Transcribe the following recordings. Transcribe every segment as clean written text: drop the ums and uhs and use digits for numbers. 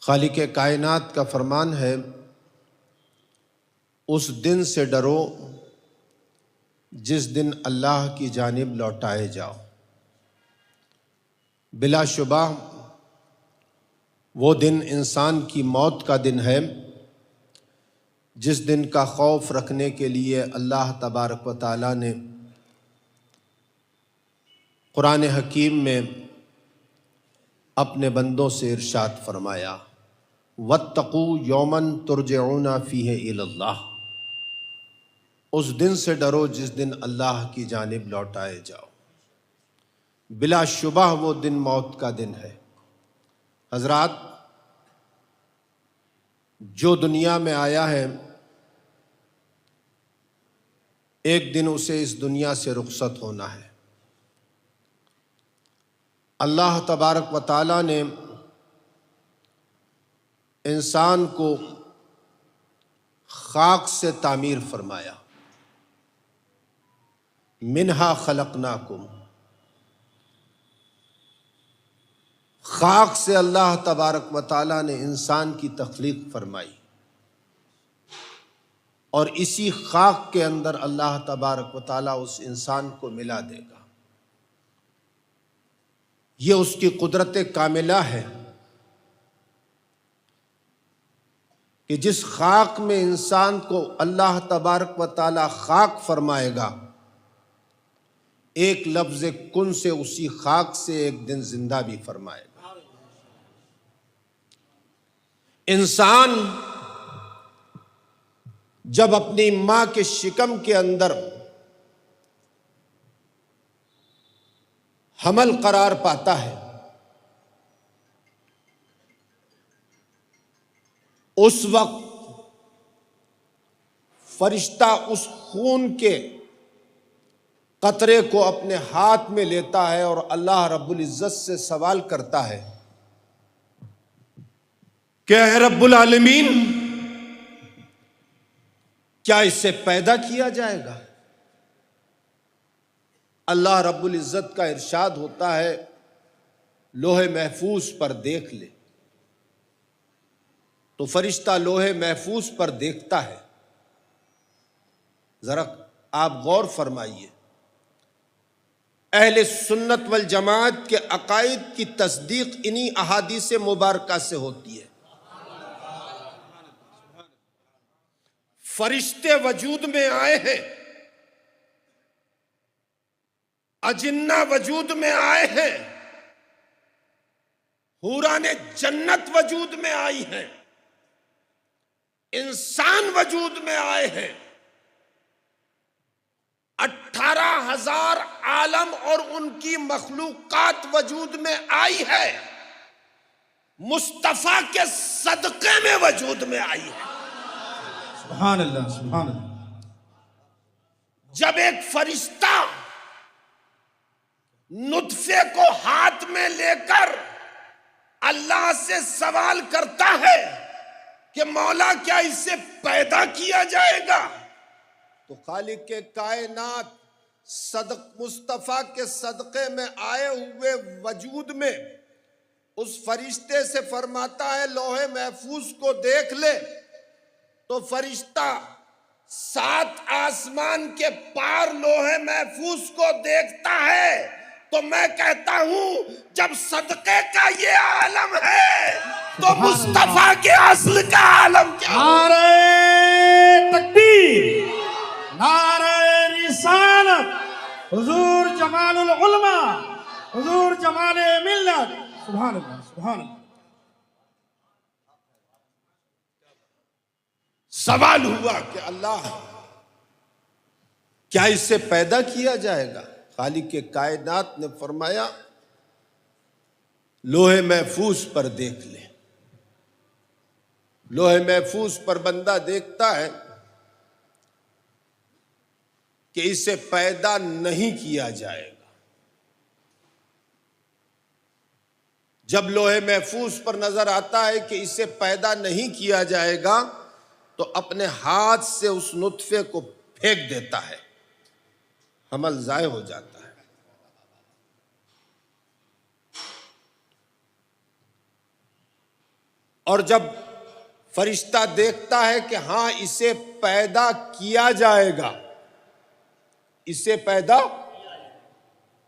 خالق کائنات کا فرمان ہے، اس دن سے ڈرو جس دن اللہ کی جانب لوٹائے جاؤ۔ بلا شبہ وہ دن انسان کی موت کا دن ہے، جس دن کا خوف رکھنے کے لیے اللہ تبارک و تعالیٰ نے قرآن حکیم میں اپنے بندوں سے ارشاد فرمایا، وَاتَّقُوا يَوْمًا تُرْجَعُونَ فِيهِ إِلَى اللَّهِ، اس دن سے ڈرو جس دن اللہ کی جانب لوٹائے جاؤ۔ بلا شبہ وہ دن موت کا دن ہے۔ حضرات، جو دنیا میں آیا ہے ایک دن اسے اس دنیا سے رخصت ہونا ہے۔ اللہ تبارک و تعالیٰ نے انسان کو خاک سے تعمیر فرمایا، منہا خلقناکم، خاک سے اللہ تبارک و تعالیٰ نے انسان کی تخلیق فرمائی، اور اسی خاک کے اندر اللہ تبارک و تعالیٰ اس انسان کو ملا دے گا۔ یہ اس کی قدرت کاملہ ہے کہ جس خاک میں انسان کو اللہ تبارک و تعالیٰ خاک فرمائے گا، ایک لفظ کن سے اسی خاک سے ایک دن زندہ بھی فرمائے گا۔ انسان جب اپنی ماں کے شکم کے اندر حمل قرار پاتا ہے، اس وقت فرشتہ اس خون کے قطرے کو اپنے ہاتھ میں لیتا ہے اور اللہ رب العزت سے سوال کرتا ہے کہ اے رب العالمین، کیا اسے پیدا کیا جائے گا؟ اللہ رب العزت کا ارشاد ہوتا ہے، لوح محفوظ پر دیکھ لے۔ تو فرشتہ لوح محفوظ پر دیکھتا ہے۔ ذرا آپ غور فرمائیے، اہل سنت والجماعت کے عقائد کی تصدیق انہی احادیث مبارکہ سے ہوتی ہے۔ فرشتے وجود میں آئے ہیں، اجنہ وجود میں آئے ہیں، حوران جنت وجود میں آئی ہیں، انسان وجود میں آئے ہیں، 18,000 عالم اور ان کی مخلوقات وجود میں آئی ہے، مصطفیٰ کے صدقے میں وجود میں آئی ہے۔ سبحان اللہ، سبحان اللہ۔ جب ایک فرشتہ نطفے کو ہاتھ میں لے کر اللہ سے سوال کرتا ہے کہ مولا کیا اسے پیدا کیا جائے گا، تو خالق کے کائنات مصطفیٰ کے صدقے میں آئے ہوئے وجود میں اس فرشتے سے فرماتا ہے لوح محفوظ کو دیکھ لے۔ تو فرشتہ 7 آسمان کے پار لوح محفوظ کو دیکھتا ہے، تو میں کہتا ہوں جب صدقے کا یہ عالم ہے تو مصطفیٰ کے اصل کا عالم کیا ہے؟ نعرہ تکبیر، نعرہ رسالت، حضور جمال العلماء، حضور جمال ملت۔ سبحان اللہ، سبحان اللہ۔ سوال ہوا کہ اللہ کیا اسے پیدا کیا جائے گا؟ خالق کے کائنات نے فرمایا لوح محفوظ پر دیکھ لے۔ لوح محفوظ پر بندہ دیکھتا ہے کہ اسے پیدا نہیں کیا جائے گا۔ جب لوح محفوظ پر نظر آتا ہے کہ اسے پیدا نہیں کیا جائے گا تو اپنے ہاتھ سے اس نطفے کو پھینک دیتا ہے، حمل ضائع ہو جاتا ہے۔ اور جب فرشتہ دیکھتا ہے کہ ہاں اسے پیدا کیا جائے گا، اسے پیدا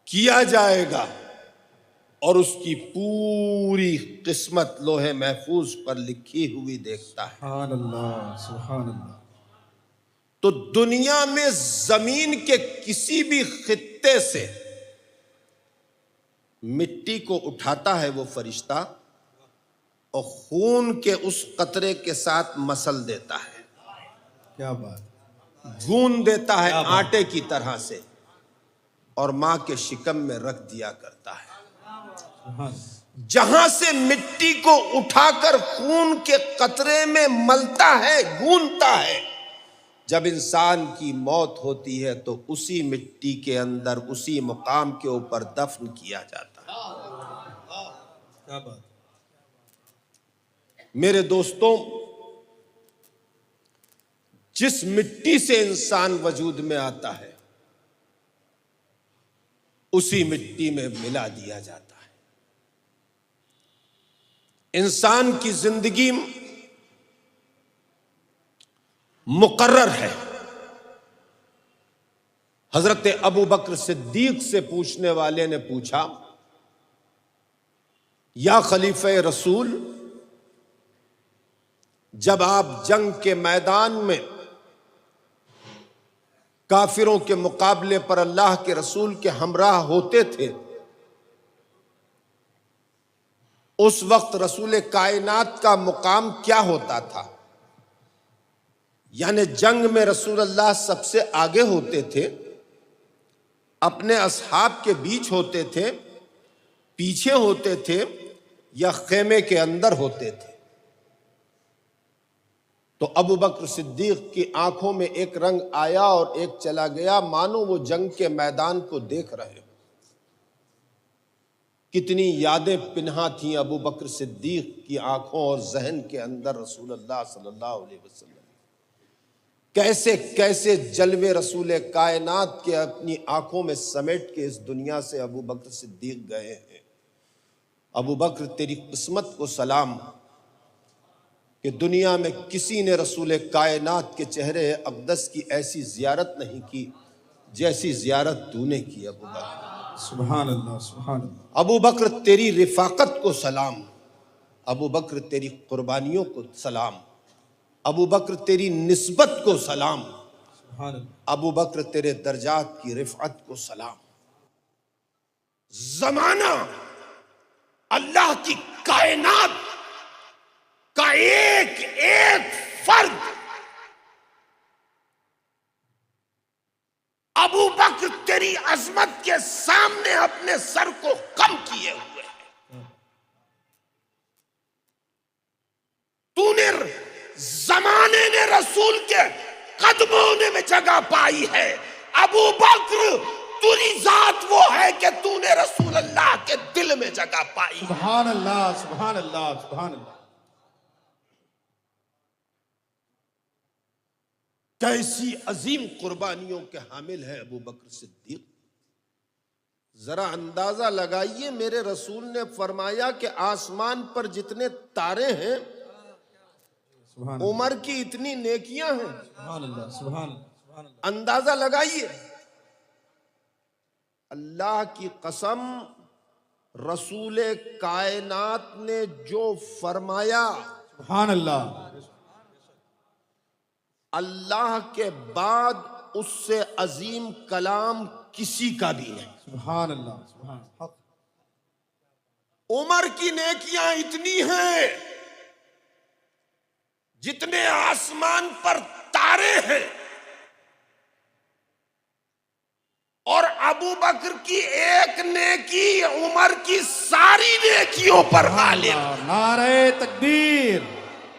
کیا جائے گا، اور اس کی پوری قسمت لوح محفوظ پر لکھی ہوئی دیکھتا ہے، سبحان اللہ، سبحان اللہ۔ تو دنیا میں زمین کے کسی بھی خطے سے مٹی کو اٹھاتا ہے وہ فرشتہ اور خون کے اس قطرے کے ساتھ مسل دیتا ہے، کیا بات، گون دیتا ہے آٹے کی طرح سے، اور ماں کے شکم میں رکھ دیا کرتا ہے۔ سبحان، جہاں سے مٹی کو اٹھا کر خون کے قطرے میں ملتا ہے، گونتا ہے، جب انسان کی موت ہوتی ہے تو اسی مٹی کے اندر اسی مقام کے اوپر دفن کیا جاتا ہے۔ کیا بات، میرے دوستوں، جس مٹی سے انسان وجود میں آتا ہے اسی مٹی میں ملا دیا جاتا ہے۔ انسان کی زندگی مقرر ہے۔ حضرت ابو بکر صدیق سے پوچھنے والے نے پوچھا، یا خلیفہ رسول، جب آپ جنگ کے میدان میں کافروں کے مقابلے پر اللہ کے رسول کے ہمراہ ہوتے تھے، اس وقت رسول کائنات کا مقام کیا ہوتا تھا؟ یعنی جنگ میں رسول اللہ سب سے آگے ہوتے تھے، اپنے اصحاب کے بیچ ہوتے تھے، پیچھے ہوتے تھے، یا خیمے کے اندر ہوتے تھے؟ تو ابو بکر صدیق کی آنکھوں میں ایک رنگ آیا اور ایک چلا گیا، مانو وہ جنگ کے میدان کو دیکھ رہے ہو۔ کتنی یادیں پنہا تھیں ابو بکر صدیق کی آنکھوں اور ذہن کے اندر رسول اللہ صلی اللہ علیہ وسلم، کیسے کیسے جلوے رسول کائنات کے اپنی آنکھوں میں سمیٹ کے اس دنیا سے ابو بکر صدیق گئے ہیں۔ ابو بکر تیری قسمت کو سلام کہ دنیا میں کسی نے رسول کائنات کے چہرے اقدس کی ایسی زیارت نہیں کی جیسی زیارت تو نے کی ابو بکر۔ سبحان اللہ، سبحان اللہ۔ ابو بکر تیری رفاقت کو سلام، ابو بکر تیری قربانیوں کو سلام، ابو بکر تیری نسبت کو سلام، سبحان اللہ۔ ابو بکر تیرے درجات کی رفعت کو سلام۔ زمانہ اللہ کی کائنات کا ایک ایک فرد ابو بکر تیری عظمت کے سامنے اپنے سر کو کم کیے ہوئے ہیں۔ تو نے زمانے نے رسول کے قدموں میں جگہ پائی ہے۔ ابو بکر تیری ذات وہ ہے کہ تو نے رسول اللہ کے دل میں جگہ پائی۔ سبحان اللہ، سبحان اللہ، سبحان اللہ۔ کیسی عظیم قربانیوں کے حامل ہے ابو بکر صدیق۔ ذرا اندازہ لگائیے، میرے رسول نے فرمایا کہ آسمان پر جتنے تارے ہیں سبحان عمر کی اتنی نیکیاں ہیں۔ اللہ، سبحان اللہ، سبحان اللہ۔ اندازہ لگائیے، اللہ کی قسم، رسول کائنات نے جو فرمایا سبحان اللہ، اللہ کے بعد اس سے عظیم کلام کسی کا بھی نہیں۔ سبحان اللہ، سبحان اللہ۔ عمر کی نیکیاں اتنی ہیں جتنے آسمان پر تارے ہیں، اور ابو بکر کی ایک نیکی عمر کی ساری نیکیوں پر غالب ہے۔ نعرہ تکبیر،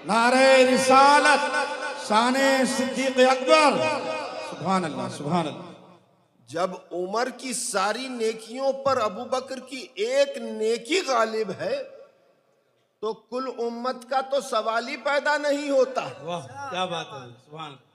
نعرہ رسالت، شان صدیق اکبر۔ سبحان اللہ، سبحان اللہ۔ جب عمر کی ساری نیکیوں پر ابو بکر کی ایک نیکی غالب ہے تو کل امت کا تو سوال ہی پیدا نہیں ہوتا۔ واہ، کیا بات ہے، سبحان اللہ۔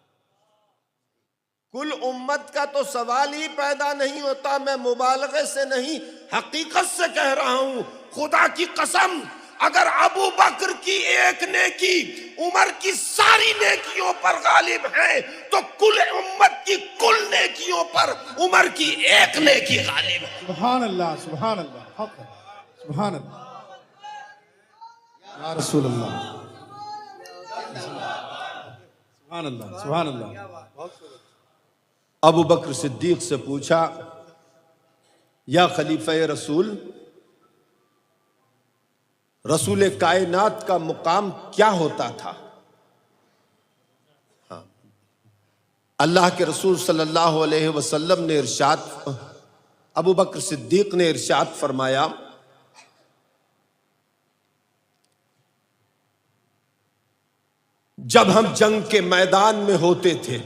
کل امت کا تو سوال ہی پیدا نہیں ہوتا۔ میں مبالغے سے نہیں، حقیقت سے کہہ رہا ہوں، خدا کی قسم، اگر اب ابو بکر کی ایک نیکی عمر کی ساری نیکیوں پر غالب ہے تو کل امت کی کل نیکیوں پر عمر کی ایک نیکی غالب ہے. سبحان اللہ سبحان اللہ حق ہے. سبحان اللہ یا رسول اللہ. سبحان اللہ سبحان اللہ. ابو بکر صدیق سے پوچھا یا خلیفہ رسول، رسول کائنات کا مقام کیا ہوتا تھا؟ ہاں، اللہ کے رسول صلی اللہ علیہ وسلم نے ابو بکر صدیق نے ارشاد فرمایا جب ہم جنگ کے میدان میں ہوتے تھے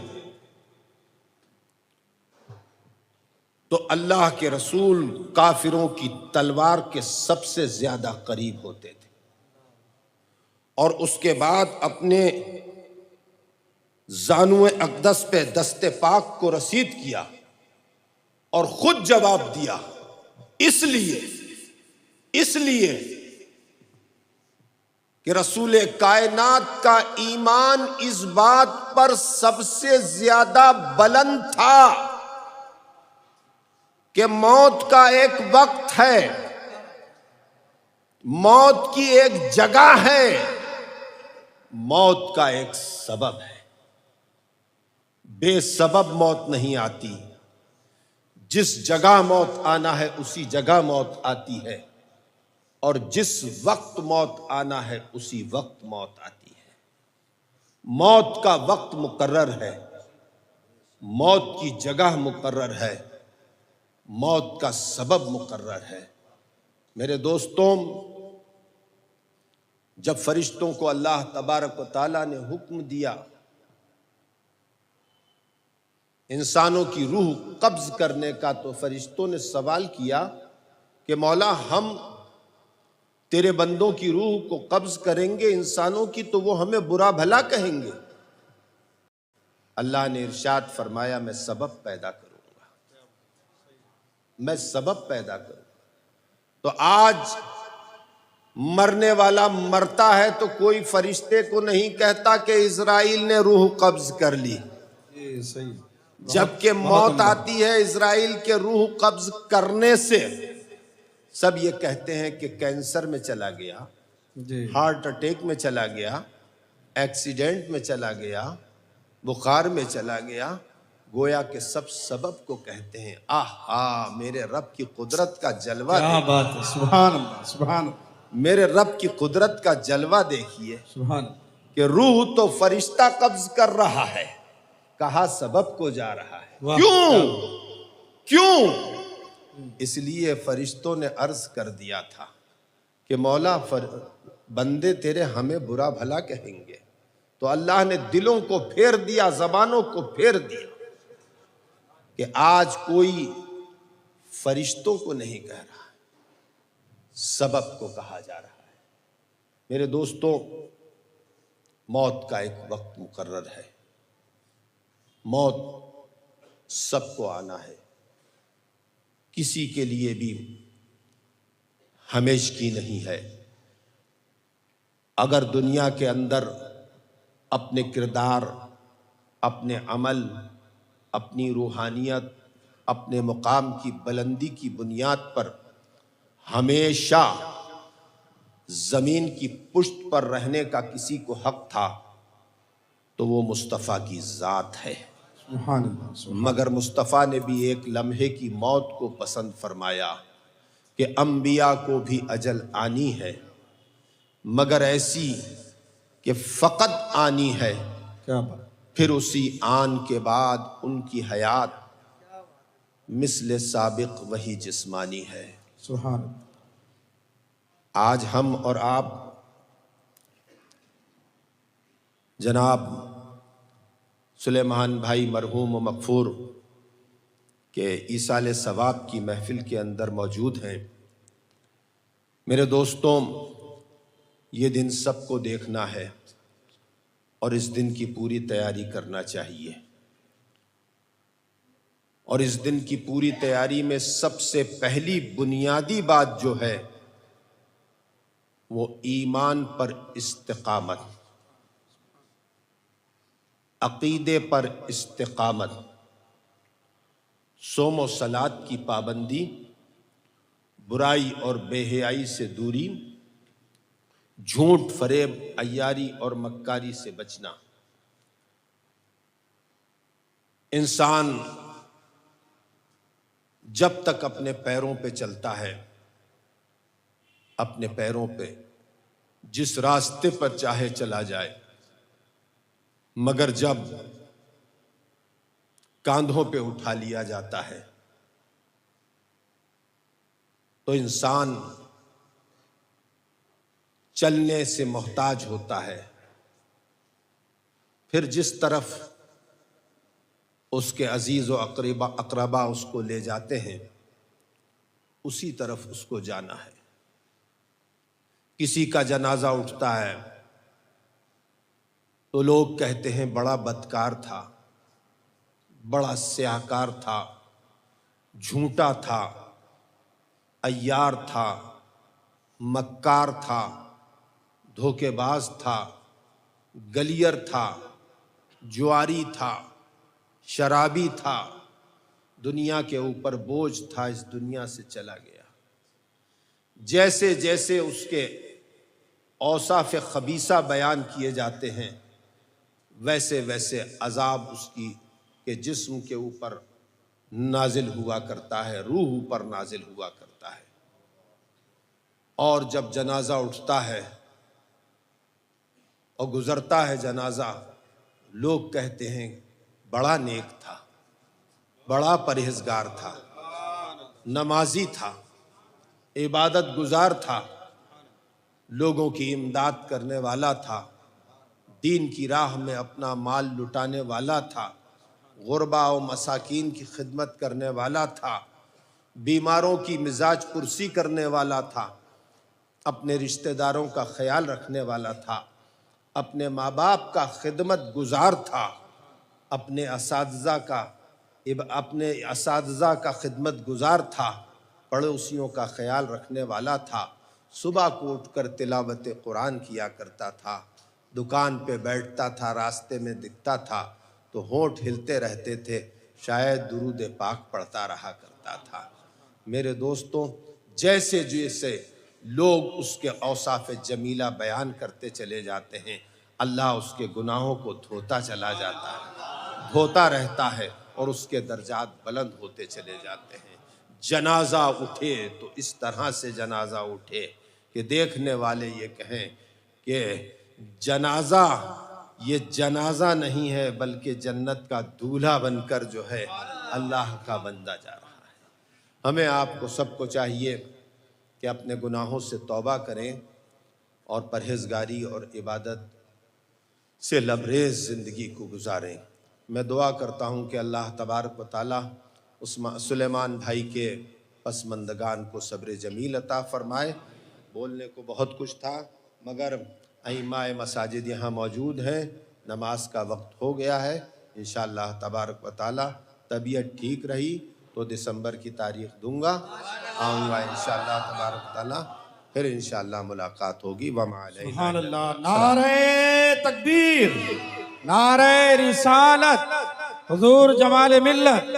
تو اللہ کے رسول کافروں کی تلوار کے سب سے زیادہ قریب ہوتے تھے، اور اس کے بعد اپنے زانو اقدس پہ دست پاک کو رسید کیا اور خود جواب دیا، اس لیے کہ رسول کائنات کا ایمان اس بات پر سب سے زیادہ بلند تھا کہ موت کا ایک وقت ہے، موت کی ایک جگہ ہے، موت کا ایک سبب ہے. بے سبب موت نہیں آتی، جس جگہ موت آنا ہے اسی جگہ موت آتی ہے، اور جس وقت موت آنا ہے اسی وقت موت آتی ہے. موت کا وقت مقرر ہے، موت کی جگہ مقرر ہے، موت کا سبب مقرر ہے. میرے دوستوں، جب فرشتوں کو اللہ تبارک و تعالیٰ نے حکم دیا انسانوں کی روح قبض کرنے کا، تو فرشتوں نے سوال کیا کہ مولا ہم تیرے بندوں کی روح کو قبض کریں گے انسانوں کی تو وہ ہمیں برا بھلا کہیں گے. اللہ نے ارشاد فرمایا میں سبب پیدا کروں گا، میں سبب پیدا کروں. تو آج مرنے والا مرتا ہے تو کوئی فرشتے کو نہیں کہتا کہ اسرائیل نے روح قبض کر لی، صحیح. جبکہ موت آتی ہے اسرائیل کے روح قبض کرنے سے سب یہ کہتے ہیں کہ کینسر میں چلا گیا، جی ہارٹ اٹیک میں چلا گیا، ایکسیڈنٹ میں چلا گیا، بخار میں چلا گیا. گویا کہ سب سبب کو کہتے ہیں. آہا میرے رب کی قدرت کا جلوہ کیا دیکھیے، بات ہے. سبحان اللہ سبحان اللہ میرے رب کی قدرت کا جلوہ دیکھیے سبحان اللہ. کہ روح تو فرشتہ قبض کر رہا ہے، کہا سبب کو جا رہا ہے. واہ. کیوں؟ اس لیے فرشتوں نے عرض کر دیا تھا کہ مولا بندے تیرے ہمیں برا بھلا کہیں گے، تو اللہ نے دلوں کو پھیر دیا، زبانوں کو پھیر دیا کہ آج کوئی فرشتوں کو نہیں کہہ رہا، سبب کو کہا جا رہا ہے. میرے دوستوں، موت کا ایک وقت مقرر ہے، موت سب کو آنا ہے، کسی کے لیے بھی ہمیشگی نہیں ہے. اگر دنیا کے اندر اپنے کردار، اپنے عمل، اپنی روحانیت، اپنے مقام کی بلندی کی بنیاد پر ہمیشہ زمین کی پشت پر رہنے کا کسی کو حق تھا تو وہ مصطفیٰ کی ذات ہے. سبحان اللہ سبحان مگر مصطفیٰ نے بھی ایک لمحے کی موت کو پسند فرمایا کہ انبیاء کو بھی اجل آنی ہے، مگر ایسی کہ فقط آنی ہے، کیا بات. پھر اسی آن کے بعد ان کی حیات مثل سابق وہی جسمانی ہے. سبحان اللہ. آج ہم اور آپ جناب سلیمان بھائی مرحوم و مغفور کے ایصال ثواب کی محفل کے اندر موجود ہیں. میرے دوستوں، یہ دن سب کو دیکھنا ہے اور اس دن کی پوری تیاری کرنا چاہیے. اور اس دن کی پوری تیاری میں سب سے پہلی بنیادی بات جو ہے وہ ایمان پر استقامت، عقیدے پر استقامت، صوم و صلات کی پابندی، برائی اور بے حیائی سے دوری، جھوٹ، فریب، عیاری اور مکاری سے بچنا۔ انسان جب تک اپنے پیروں پہ چلتا ہے، اپنے پیروں پہ جس راستے پر چاہے چلا جائے، مگر جب کاندھوں پہ اٹھا لیا جاتا ہے تو انسان چلنے سے محتاج ہوتا ہے۔ پھر جس طرف اس کے عزیز و اقربا اس کو لے جاتے ہیں اسی طرف اس کو جانا ہے۔ کسی کا جنازہ اٹھتا ہے تو لوگ کہتے ہیں بڑا بدکار تھا، بڑا سیاہکار تھا، جھوٹا تھا، عیار تھا، مکار تھا، دھوکے باز تھا، گلیر تھا، جواری تھا، شرابی تھا، دنیا کے اوپر بوجھ تھا، اس دنیا سے چلا گیا۔ جیسے جیسے اس کے اوصاف خبیثہ بیان کیے جاتے ہیں ویسے ویسے عذاب اس کی کے جسم کے اوپر نازل ہوا کرتا ہے، روح اوپر نازل ہوا کرتا ہے۔ اور جب جنازہ اٹھتا ہے اور گزرتا ہے جنازہ، لوگ کہتے ہیں بڑا نیک تھا، بڑا پرہیزگار تھا، نمازی تھا، عبادت گزار تھا، لوگوں کی امداد کرنے والا تھا، دین کی راہ میں اپنا مال لٹانے والا تھا، غربا و مساکین کی خدمت کرنے والا تھا، بیماروں کی مزاج پرسی کرنے والا تھا، اپنے رشتہ داروں کا خیال رکھنے والا تھا، اپنے ماں باپ کا خدمت گزار تھا، اپنے اساتذہ کا خدمت گزار تھا، پڑوسیوں کا خیال رکھنے والا تھا، صبح کو اٹھ کر تلاوت قرآن کیا کرتا تھا، دکان پہ بیٹھتا تھا، راستے میں دکھتا تھا تو ہونٹ ہلتے رہتے تھے، شاید درود پاک پڑھتا رہا کرتا تھا۔ میرے دوستوں، جیسے جیسے لوگ اس کے اوصاف جمیلہ بیان کرتے چلے جاتے ہیں، اللہ اس کے گناہوں کو دھوتا چلا جاتا ہے، دھوتا رہتا ہے اور اس کے درجات بلند ہوتے چلے جاتے ہیں۔ جنازہ اٹھے تو اس طرح سے جنازہ اٹھے کہ دیکھنے والے یہ کہیں کہ جنازہ یہ جنازہ نہیں ہے بلکہ جنت کا دولہا بن کر جو ہے اللہ کا بندہ جا رہا ہے۔ ہمیں آپ کو سب کو چاہیے کہ اپنے گناہوں سے توبہ کریں اور پرہیزگاری اور عبادت سے لبریز زندگی کو گزاریں۔ میں دعا کرتا ہوں کہ اللہ تبارک و تعالیٰ سلیمان بھائی کے پسماندگان کو صبر جمیل عطا فرمائے۔ بولنے کو بہت کچھ تھا مگر ائمہ مساجد یہاں موجود ہیں، نماز کا وقت ہو گیا ہے۔ انشاءاللہ تبارک و تعالیٰ طبیعت ٹھیک رہی تو دسمبر کی تاریخ دوں گا، آؤں گا انشاءاللہ تبارک و تعالیٰ، پھر انشاءاللہ ملاقات ہوگی۔ وما علینا سبحان اللہ، نعرہ تکبیر، نعرہ رسالت، حضور جمال ملت۔